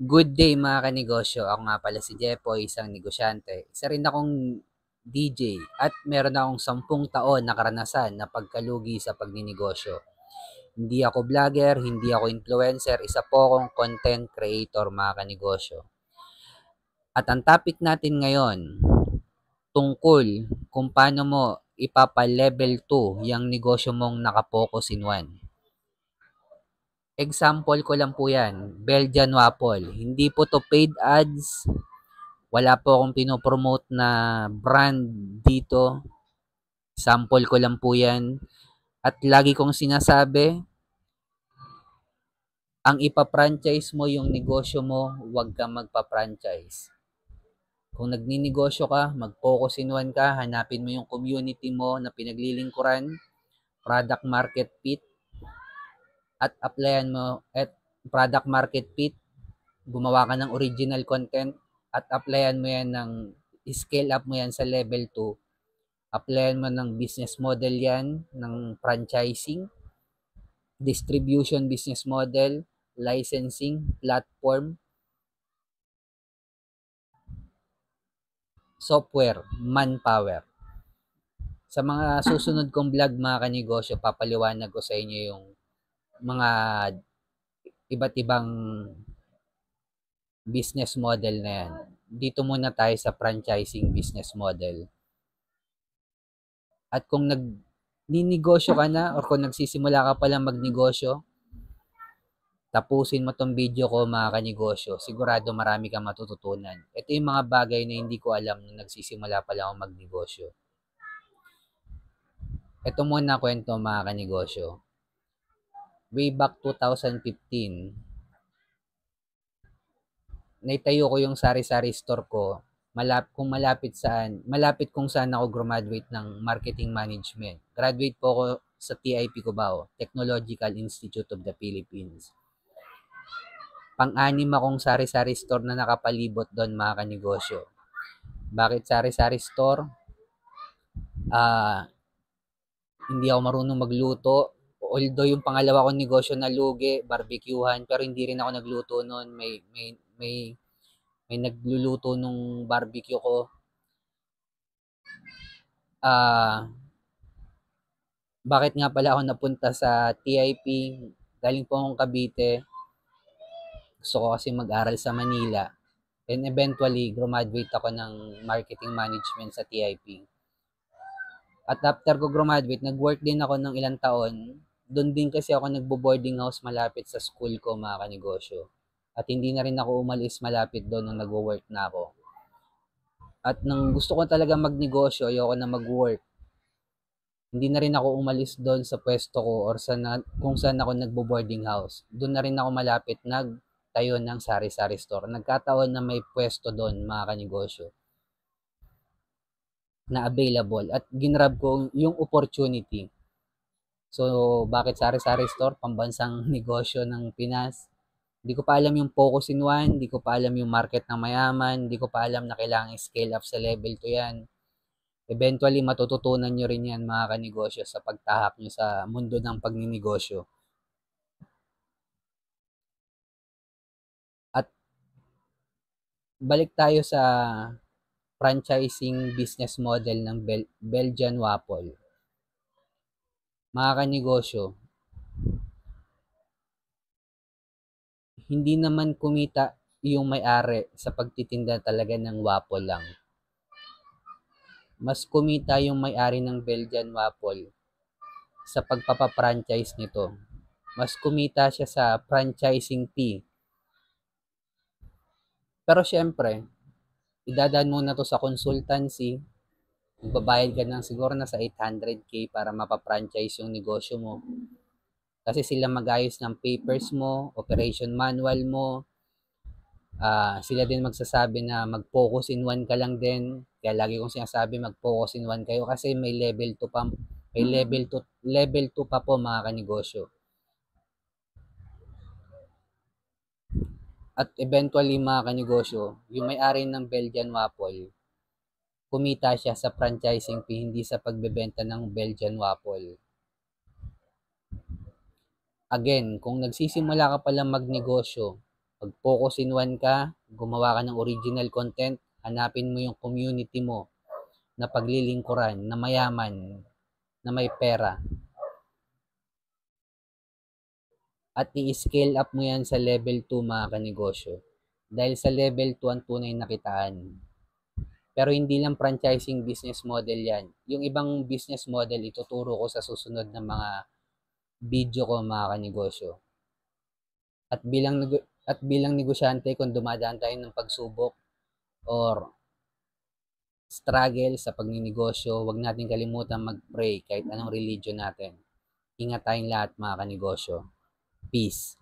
Good day mga kanegosyo. Ako nga pala si Jepoy, isang negosyante. Isa rin akong DJ at meron akong 10 taon na karanasan na pagkalugi sa pagninegosyo. Hindi ako vlogger, hindi ako influencer, isa po akong content creator mga kanegosyo. At ang topic natin ngayon, tungkol kung paano mo ipapa-level 2 yung negosyo mong nakapokus in one. Example ko lang po yan, Belgian Waffle. Hindi po to paid ads, wala po akong pinopromote na brand dito. Sample ko lang po yan. At lagi kong sinasabi, ang ipa-franchise mo yung negosyo mo, huwag kang magpa-franchise. Kung nagninegosyo ka, mag-focus in one ka, hanapin mo yung community mo na pinaglilingkuran, product market fit, at applyan mo at product market fit, gumawa ka ng original content, at applyan mo yan ng scale up mo yan sa level 2. Applyan mo ng business model yan, ng franchising, distribution business model, licensing, platform, software, manpower. Sa mga susunod kong vlog mga kanegosyo, papaliwanag ko sa inyo yung mga iba't ibang business model na yan. Dito muna tayo sa franchising business model. At kung nagninegosyo ka na or kung nagsisimula ka pa lang magnegosyo, tapusin mo tong video ko mga kanegosyo. Sigurado marami kang matututunan. Ito yung mga bagay na hindi ko alam nung nagsisimula pa lang ako magnegosyo. Ito muna kwento mga kanegosyo. Way back 2015, naitayo ko yung sari-sari store ko. Malapit kung saan ako graduate ng marketing management. Graduate po ako sa TIP Cubao, Technological Institute of the Philippines. Pang-anim akong sari-sari store na nakapalibot doon mga kanegosyo. Bakit sari-sari store? Hindi ako marunong magluto. Although yung pangalawa kong negosyo na lugi, barbecuehan, pero hindi rin ako nagluto noon. May nagluluto nung barbecue ko. Bakit nga pala ako napunta sa TIP? Galing po akong Cavite. Gusto ko kasi mag-aral sa Manila. And eventually, graduate ako ng marketing management sa TIP. At after ko graduate, nag-work din ako ng ilang taon. Doon din kasi ako nagbo-boarding house malapit sa school ko mga kanegosyo. At hindi na rin ako umalis malapit doon nung nagwo-work na ako. At nang gusto ko talaga magnegosyo, ayoko na mag-work. Hindi na rin ako umalis doon sa pwesto ko or kung saan ako nagbo-boarding house. Doon na rin ako malapit nagtayo ng sari-sari store. Nagkataon na may pwesto doon mga kanegosyo na available at ginrab ko yung opportunity. So, bakit sari-sari store? Pambansang negosyo ng Pinas. Hindi ko pa alam yung focus in one, hindi ko pa alam yung market ng mayaman, hindi ko pa alam na kailangan scale up sa level 2 yan. Eventually, matututunan nyo rin yan mga kanegosyo sa pagtahak nyo sa mundo ng pagninegosyo. At balik tayo sa franchising business model ng Belgian Waffle. Mga kanegosyo, hindi naman kumita yung may-ari sa pagtitinda talaga ng waffle lang. Mas kumita yung may-ari ng Belgian Waffle sa pagpapa-franchise nito. Mas kumita siya sa franchising fee. Pero syempre, idadaan mo na to sa consultancy. Magbabayad ka ng siguro na sa 800k para mapa-franchise yung negosyo mo. Kasi sila mag-ayos ng papers mo, operation manual mo. Sila din magsasabi na mag-focus in one ka lang din. Kaya lagi kong sinasabi mag-focus in one kayo kasi may level 2 pa. May level 2 pa po mga kanegosyo. At eventually mga kanegosyo, yung may-ari ng Belgian Waffle, kumita siya sa franchising fee, hindi sa pagbebenta ng Belgian Waffle. Again, kung nagsisimula ka palang magnegosyo, Mag-focus in one ka, gumawa ka ng original content, hanapin mo yung community mo na paglilingkuran, na mayaman, na may pera. At i-scale up mo yan sa level 2 mga kanegosyo. Dahil sa level 2 ang tunay na kitaan. Pero hindi lang franchising business model yan. Yung ibang business model ituturo ko sa susunod na mga video ko mga kanegosyo. At bilang negosyante, kung dumadaan tayo ng pagsubok or struggle sa pagninegosyo, huwag natin kalimutan mag-pray kahit anong religion natin. Ingat tayong lahat mga kanegosyo. Peace.